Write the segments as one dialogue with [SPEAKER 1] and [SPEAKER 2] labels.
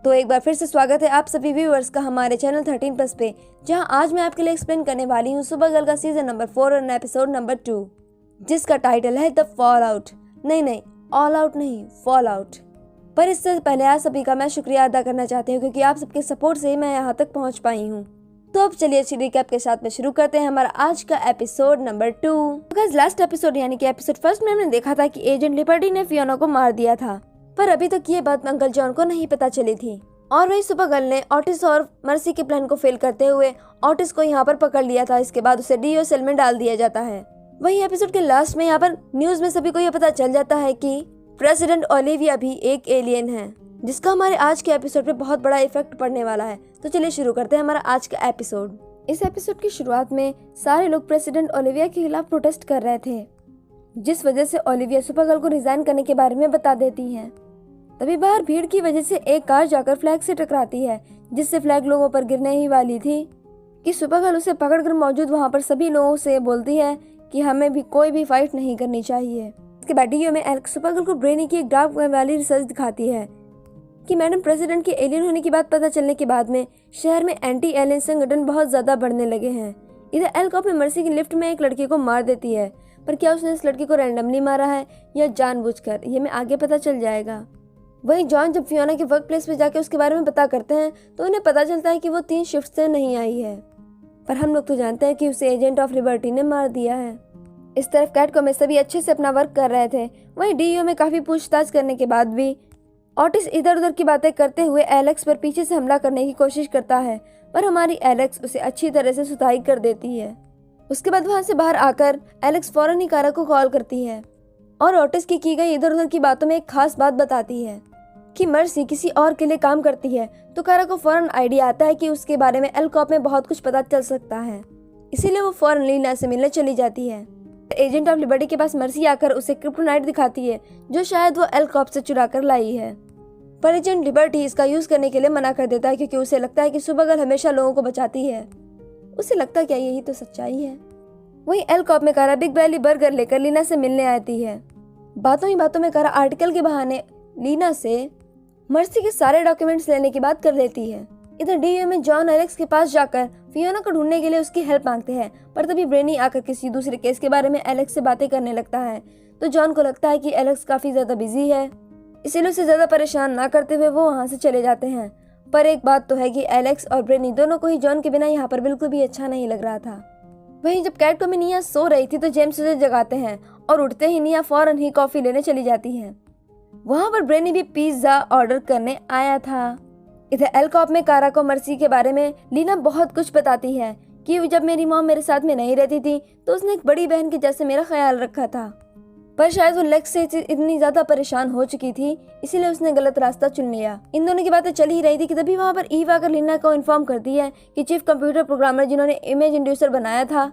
[SPEAKER 1] तो एक बार फिर से स्वागत है आप सभी व्यूअर्स का हमारे चैनल 13+ पे, जहां आज मैं आपके लिए एक्सप्लेन करने वाली हूं सुपर गर्ल का सीजन नंबर 4 और एपिसोड नंबर 2, जिसका टाइटल है द फॉल आउट। नहीं, ऑल आउट नहीं, फॉल आउट। पर इससे पहले आप सभी का मैं शुक्रिया अदा करना चाहती हूँ, क्योंकि आप सबके सपोर्ट से ही मैं यहाँ तक पहुँच पाई हूँ। तो अब चलिए अच्छी रिकैप के साथ में शुरू करते हैं हमारा आज का एपिसोड नंबर 2। लास्ट एपिसोड यानी कि एपिसोड 1 में हमने देखा था कि एजेंट लिबर्टी ने फियोना को मार दिया था, पर अभी तक ये बात अंकल जॉन को नहीं पता चली थी। और वही सुपर गर्ल ने ऑटिस और मर्सी के प्लान को फेल करते हुए ऑटिस को यहाँ पर पकड़ लिया था। इसके बाद उसे डीओ सेल में डाल दिया जाता है। वही एपिसोड के लास्ट में यहाँ पर न्यूज में सभी को यह पता चल जाता है कि प्रेसिडेंट ओलिविया भी एक एलियन है, जिसका हमारे आज के एपिसोड पे बहुत बड़ा इफेक्ट पड़ने वाला है। तो चलिए शुरू करते हैं हमारा आज का एपिसोड। इस एपिसोड की शुरुआत में सारे लोग प्रेसिडेंट ओलिविया के खिलाफ प्रोटेस्ट कर रहे थे, जिस वजह से ओलिविया सुपर गर्ल को रिजाइन करने के बारे में बता देती है। तभी बाहर भीड़ की वजह से एक कार जाकर फ्लैग से टकराती है, जिससे फ्लैग लोगों पर गिरने ही वाली थी कि सुपर गर्ल उसे पकड़कर मौजूद वहां पर सभी लोगों से बोलती है कि हमें भी कोई भी फाइट नहीं करनी चाहिए। इसके बाद डीओ में एलेक्स सुपर गर्ल को ब्रेनी की एक डार्क वाली रिसर्च दिखाती है कि मैडम प्रेसिडेंट के एलियन होने की बात पता चलने के बाद में शहर में एंटी एलियन संगठन बहुत ज्यादा बढ़ने लगे हैं। इधर एल कॉप में मर्सी की लिफ्ट में एक लड़की को मार देती है, पर क्या उसने इस लड़की को रैंडमली मारा है या जानबूझकर, ये में आगे पता चल जाएगा। वहीं जॉन जब फियोना के वर्क प्लेस पे जाके उसके बारे में पता करते हैं तो उन्हें पता चलता है कि वो 3 शिफ्ट से नहीं आई है, पर हम लोग तो जानते हैं कि उसे एजेंट ऑफ लिबर्टी ने मार दिया है। इस तरफ कैटको में सभी अच्छे से अपना वर्क कर रहे थे। वहीं डीओ में काफी पूछताछ करने के बाद भी ऑटिस इधर उधर की बातें करते हुए एलेक्स पर पीछे से हमला करने की कोशिश करता है, पर हमारी एलेक्स उसे अच्छी तरह से सुताई कर देती है। उसके बाद वहां से बाहर आकर एलेक्स फौरन ही कारा को कॉल करती है और ऑटिस की गई इधर उधर की बातों में एक खास बात बताती है कि मर्सी किसी और के लिए काम करती है। तो कारा को फौरन आइडिया आता है कि उसके बारे में एल कॉप में बहुत कुछ पता चल सकता है, इसीलिए वो फौरन लीना से मिलने चली जाती है। एजेंट ऑफ लिबर्टी के पास मर्सी आकर उसे क्रिप्टोनाइट दिखाती है, जो शायद वो एल कॉप से चुरा कर लाई है, पर एजेंट लिबर्टी इसका यूज करने के लिए मना कर देता है, क्योंकि उसे लगता है कि सुपर गर्ल हमेशा लोगों को बचाती है। उसे लगता क्या यही तो सच्चाई है। वहीं एल कॉप में कारा बिग बैली बर्गर लेकर लीना से मिलने आती है। बातों ही बातों में कारा आर्टिकल के बहाने लीना से मर्सी के सारे डॉक्यूमेंट्स लेने की बात कर लेती है। इधर डीओ में जॉन एलेक्स के पास जाकर फियोना को ढूंढने के लिए उसकी हेल्प मांगते हैं, पर तभी ब्रेनी आकर किसी दूसरे केस के बारे में एलेक्स से बातें करने लगता है। तो जॉन को लगता है कि एलेक्स काफी ज्यादा बिजी है, इसीलिए उसे ज्यादा परेशान ना करते हुए वो वहां से चले जाते हैं। पर एक बात तो है कि एलेक्स और ब्रेनी दोनों को ही जॉन के बिना यहाँ पर बिल्कुल भी अच्छा नहीं लग रहा था। वहीं जब कैटको में निया सो रही थी तो जेम्स उसे जगाते हैं और उठते ही निया फौरन ही कॉफी लेने चली जाती है। वहां पर ब्रेनी भी पिज्जा ऑर्डर करने आया था। इधर एल कॉप में कारा को मर्सी के बारे में लीना बहुत कुछ बताती है कि जब मेरी मॉम मेरे साथ में नहीं रहती थी तो उसने एक बड़ी बहन के जैसे मेरा ख्याल रखा था, पर शायद वो लेक्स से इतनी ज्यादा परेशान हो चुकी थी, इसीलिए उसने गलत रास्ता चुन लिया। इन दोनों की बातें चल ही रही थी कि तभी वहां पर ईव आकर लीना को इन्फॉर्म करती है कि चीफ कंप्यूटर प्रोग्रामर जिन्होंने इमेज इंड्यूसर बनाया था,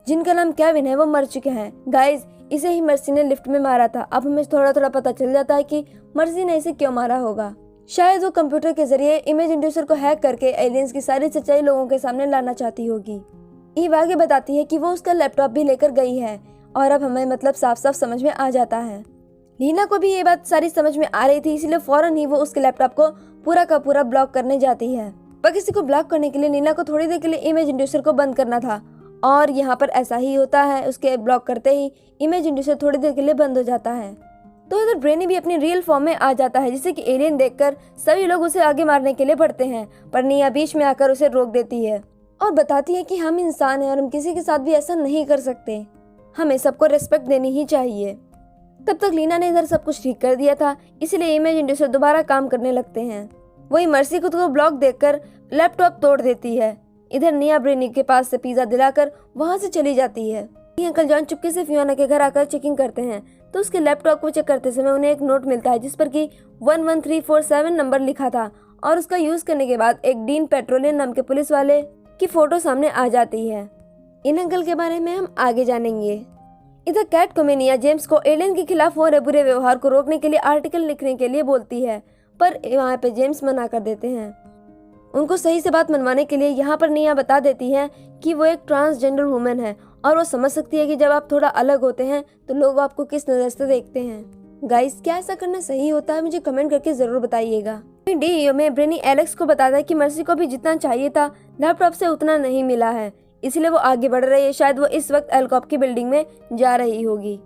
[SPEAKER 1] जिनका नाम केविन है, वो मर चुके हैं। गाइज, इसे ही मर्सी ने लिफ्ट में मारा था। अब हमें थोड़ा थोड़ा पता चल जाता है कि मर्सी ने इसे क्यों मारा होगा। शायद वो कंप्यूटर के जरिए इमेज इंड्यूसर को हैक करके एलियंस की सारी सच्चाई लोगों के सामने लाना चाहती होगी। ईव आगे बताती है कि वो उसका लैपटॉप भी लेकर गई है, और अब हमें मतलब साफ साफ समझ में आ जाता है। लीना को भी ये बात सारी समझ में आ रही थी, इसलिए फौरन ही वो उसके लैपटॉप को पूरा का पूरा ब्लॉक करने जाती है। पर किसी को ब्लॉक करने के लिए लीना को थोड़ी देर के लिए इमेज इंड्यूसर को बंद करना था, और यहाँ पर ऐसा ही होता है। उसके ब्लॉक करते ही इमेज इंड्यूसर थोड़ी देर के लिए बंद हो जाता है। तो इधर ब्रेनी भी अपनी रियल फॉर्म में आ जाता है, जिससे कि एलियन देखकर सभी लोग उसे आगे मारने के लिए बढ़ते हैं, पर निया बीच में आकर उसे रोक देती है और बताती है कि हम इंसान हैं और हम किसी के साथ भी ऐसा नहीं कर सकते, हमें सबको रेस्पेक्ट देनी ही चाहिए। तब तक लीना ने इधर सब कुछ ठीक कर दिया था, इसीलिए इमेज इंड्यूसर दोबारा काम करने लगते हैं। वही मर्सी खुद को ब्लॉक देखकर लैपटॉप तोड़ देती है। इधर निया ब्रेनी के पास से पिज्जा दिलाकर वहां से चली जाती है। अंकल जॉन चुपके से फियोना के घर आकर चेकिंग करते हैं, तो उसके लैपटॉप को चेक करते समय उन्हें एक नोट मिलता है, जिस पर कि 11347 नंबर लिखा था, और उसका यूज करने के बाद एक डीन पेट्रोलियन नाम के पुलिस वाले की फोटो सामने आ जाती है। इन अंकल के बारे में हम आगे जानेंगे। इधर कैट कोमेनिया जेम्स को एलियन के खिलाफ हो रहे बुरे व्यवहार को रोकने के लिए आर्टिकल लिखने के लिए बोलती है, पर वहाँ पे जेम्स मना कर देते हैं। उनको सही से बात मनवाने के लिए यहाँ पर निया बता देती है कि वो एक ट्रांसजेंडर वुमेन है, और वो समझ सकती है कि जब आप थोड़ा अलग होते हैं तो लोग आपको किस नज़र से देखते हैं। गाइस, क्या ऐसा करना सही होता है? मुझे कमेंट करके ज़रूर बताइएगा। डीईओ में ब्रेनी एलेक्स को बताता है कि मर्सी को भी जितना चाहिए था लैपटॉप से उतना नहीं मिला है, इसलिए वो आगे बढ़ रही है। शायद वो इस वक्त एलकॉप की बिल्डिंग में जा रही होगी।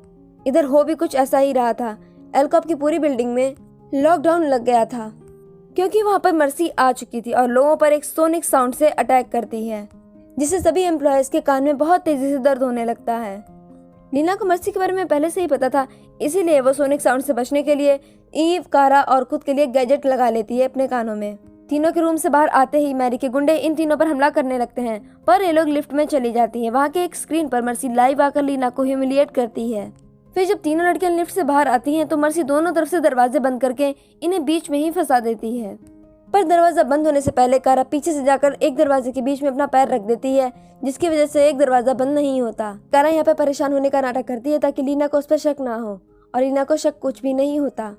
[SPEAKER 1] इधर हो भी कुछ ऐसा ही रहा था। एलकॉप की पूरी बिल्डिंग में लॉकडाउन लग गया था क्योंकि वहां पर मर्सी आ चुकी थी और लोगों पर एक सोनिक साउंड से अटैक करती है, जिससे सभी एम्प्लॉयज के कान में बहुत तेजी से दर्द होने लगता है। लीना को मर्सी के बारे में पहले से ही पता था, इसीलिए वो सोनिक साउंड से बचने के लिए ईव, कारा और खुद के लिए गैजेट लगा लेती है अपने कानों में। तीनों के रूम से बाहर आते ही मैरी के गुंडे इन तीनों पर हमला करने लगते हैं, पर ये लोग लिफ्ट में चली जाती हैं। वहाँ के एक स्क्रीन पर मर्सी लाइव आकर लीना को ह्यूमिलिएट करती है। फिर जब तीनों लड़कियां लिफ्ट से बाहर आती हैं तो मर्सी दोनों तरफ से दरवाजे बंद करके इन्हें बीच में ही फंसा देती है। पर दरवाजा बंद होने से पहले कारा पीछे से जाकर एक दरवाजे के बीच में अपना पैर रख देती है, जिसकी वजह से एक दरवाजा बंद नहीं होता। कारा यहाँ पे परेशान होने का नाटक करती है ताकि लीना को उस पर शक ना हो, और लीना को शक कुछ भी नहीं होता।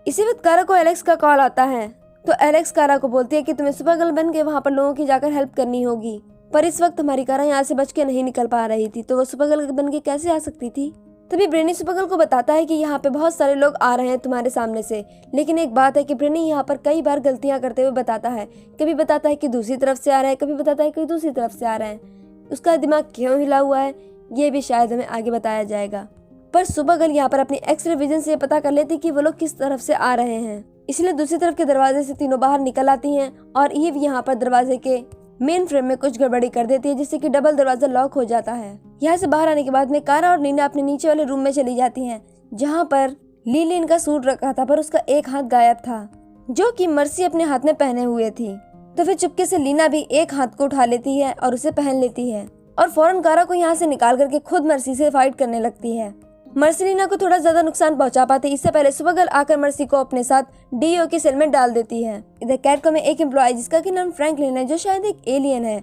[SPEAKER 1] इसी वक्त कारा को एलेक्स का कॉल आता है, तो एलेक्स कारा को बोलती है कि तुम्हें सुपर गर्ल बन के वहाँ पर लोगों की जाकर हेल्प करनी होगी। पर इस वक्त हमारी कारा यहाँ से बच के नहीं निकल पा रही थी, तो वो सुपर गर्ल बन के कैसे आ सकती थी। तभी ब्रेनी सुपरगर्ल को बताता है कि यहाँ पे बहुत सारे लोग आ रहे हैं तुम्हारे सामने से, लेकिन एक बात है कि ब्रेनी यहाँ पर कई बार गलतियाँ करते हुए बताता है। कभी बताता है कि दूसरी तरफ से आ रहे हैं, कभी बताता है कि दूसरी तरफ से आ रहे हैं। उसका दिमाग क्यों हिला हुआ है ये भी शायद हमें आगे बताया जाएगा। पर सुपरगर्ल यहाँ पर अपनी एक्सरे विजन से पता कर लेती कि वो लोग किस तरफ से आ रहे हैं, इसलिए दूसरी तरफ के दरवाजे से तीनों बाहर निकल आती हैं और ईव यहाँ पर दरवाजे के मेन फ्रेम में कुछ गड़बड़ी कर देती है, जिससे कि डबल दरवाजा लॉक हो जाता है। यहाँ से बाहर आने के बाद में कारा और लीना अपने नीचे वाले रूम में चली जाती हैं, जहाँ पर लीलिन का सूट रखा था पर उसका एक हाथ गायब था, जो कि मर्सी अपने हाथ में पहने हुए थी। तो फिर चुपके से लीना भी एक हाथ को उठा लेती है और उसे पहन लेती है और फौरन कारा को यहाँ से निकाल करके खुद मर्सी से फाइट करने लगती है। मर्सी लीना को थोड़ा ज्यादा नुकसान पहुंचा पाती, इससे पहले सुपरगर्ल आकर मर्सी को अपने साथ डीओ की सेल में डाल देती है। इधर कैटको में एक एम्प्लॉय जिसका कि नाम फ्रैंकलिन है, जो शायद एक एलियन है,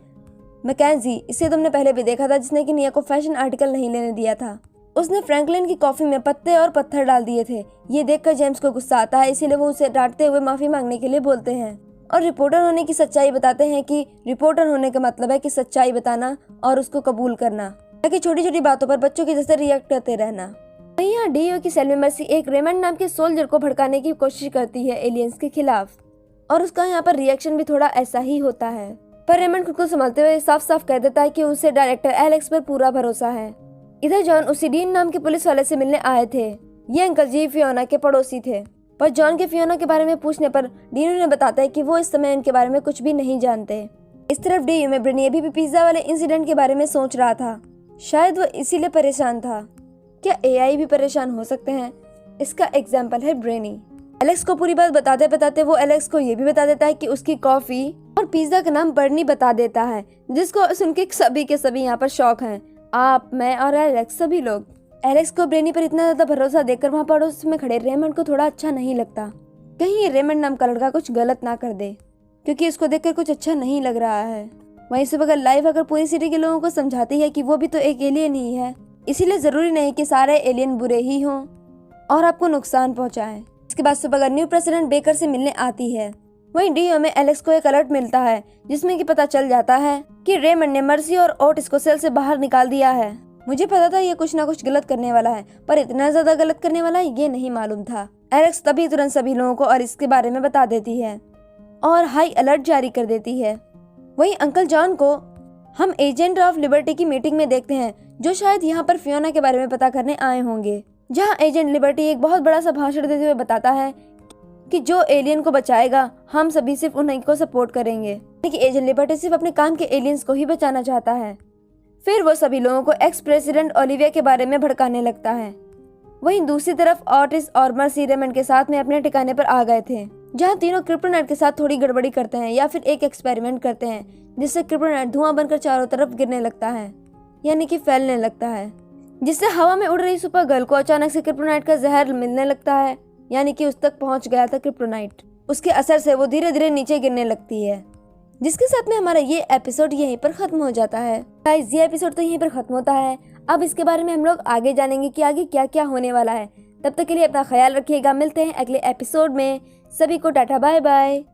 [SPEAKER 1] मैकेंजी, इसे तुमने पहले भी देखा था, जिसने कि निया को फैशन आर्टिकल नहीं लेने दिया था। उसने फ्रैंकलिन की कॉफी में पत्ते और पत्थर डाल दिए थे। ये देखकर जेम्स को गुस्सा आता है, इसीलिए वो उसे डांटते हुए माफी मांगने के लिए बोलते हैं और रिपोर्टर होने की सच्चाई बताते हैं कि रिपोर्टर होने का मतलब है कि सच्चाई बताना और उसको कबूल करना, ताकि छोटी छोटी बातों पर बच्चों की जैसे रिएक्ट करते रहना। यहाँ डीओ की सेल में मर्सी एक रेमंड नाम के सोल्जर को भड़काने की कोशिश करती है एलियंस के खिलाफ, और उसका यहाँ पर रिएक्शन भी थोड़ा ऐसा ही होता है। पर रेमंड खुद को संभालते हुए साफ साफ कह देता है कि उसे डायरेक्टर एलेक्स पर पूरा भरोसा है। इधर जॉन उसी डीन नाम के पुलिस वाले से मिलने आए थे। ये अंकल जी फियोना के पड़ोसी थे, पर जॉन के फियोना के बारे में पूछने पर डीन उन्हें बताता है कि वो इस समय इनके बारे में कुछ भी नहीं जानते। इस तरफ डीयू में ब्रेनी अभी भी पिज्जा वाले इंसिडेंट के बारे में सोच रहा था, शायद वो इसीलिए परेशान था। क्या एआई भी परेशान हो सकते हैं? इसका एग्जाम्पल है ब्रेनी। एलेक्स को पूरी बात बताते बताते वो एलेक्स को ये भी बता देता है कि उसकी कॉफी और पिज्जा का नाम बर्नी बता देता है, जिसको सुन के सभी के सभी यहाँ पर शौक हैं। आप, मैं और एलेक्स, सभी लोग। एलेक्स को ब्रेनी पर इतना ज्यादा भरोसा देखकर वहाँ पड़ोस में खड़े रेमंड को थोड़ा अच्छा नहीं लगता। कहीं ये रेमंड नाम का लड़का कुछ गलत ना कर दे, क्योंकि उसको देखकर कुछ अच्छा नहीं लग रहा है। वहीं से बगैर लाइव अगर पूरी सिटी के लोगों को समझाती है कि वो भी तो एक एलियन ही है, इसीलिए जरूरी नहीं कि सारे एलियन बुरे ही हों और आपको नुकसान पहुंचाएं। इसके बाद सुबह न्यू प्रेसिडेंट बेकर से मिलने आती है। वहीं डीओ में एलेक्स को एक अलर्ट मिलता है, जिसमें कि पता चल जाता है कि रेमंड ने मर्सी और ओटिस को सेल से बाहर निकाल दिया है। मुझे पता था ये कुछ ना कुछ गलत करने वाला है, पर इतना ज्यादा गलत करने वाला है ये नहीं मालूम था। एलेक्स तभी तुरंत सभी लोगों को और इसके बारे में बता देती है और हाई अलर्ट जारी कर देती है। वहीं अंकल जॉन को हम एजेंट ऑफ लिबर्टी की मीटिंग में देखते हैं, जो शायद यहाँ पर फियोना के बारे में पता करने आए होंगे, जहाँ एजेंट लिबर्टी एक बहुत बड़ा सा भाषण देते हुए बताता है कि जो एलियन को बचाएगा हम सभी सिर्फ उन्हीं को सपोर्ट करेंगे, कि एजेंट लिबर्टी सिर्फ अपने काम के एलियंस को ही बचाना चाहता है। फिर वो सभी लोगों को एक्स प्रेसिडेंट ओलिविया के बारे में भड़काने लगता है। वहीं दूसरी तरफ ऑटिस और मर्सी रेमंड के साथ में अपने ठिकाने पर आ गए थे, जहाँ तीनों क्रिप्टोनाइट के साथ थोड़ी गड़बड़ी करते हैं या फिर एक एक्सपेरिमेंट करते हैं, जिससे क्रिप्टोनाइट धुआं बनकर चारों तरफ गिरने लगता है, यानी कि फैलने लगता है, जिससे हवा में उड़ रही सुपर गर्ल को अचानक से क्रिप्टोनाइट का जहर मिलने लगता है, यानी कि उस तक पहुंच गया था क्रिप्टोनाइट। उसके असर से वो धीरे धीरे नीचे गिरने लगती है, जिसके साथ में हमारा ये एपिसोड यहीं पर खत्म हो जाता है। गाइस, ये एपिसोड तो यहीं पर खत्म होता है। अब इसके बारे में हम लोग आगे जानेंगे कि आगे क्या क्या होने वाला है। तब तक के लिए अपना ख्याल रखिएगा। मिलते हैं अगले एपिसोड में। सभी को टाटा बाय बाय।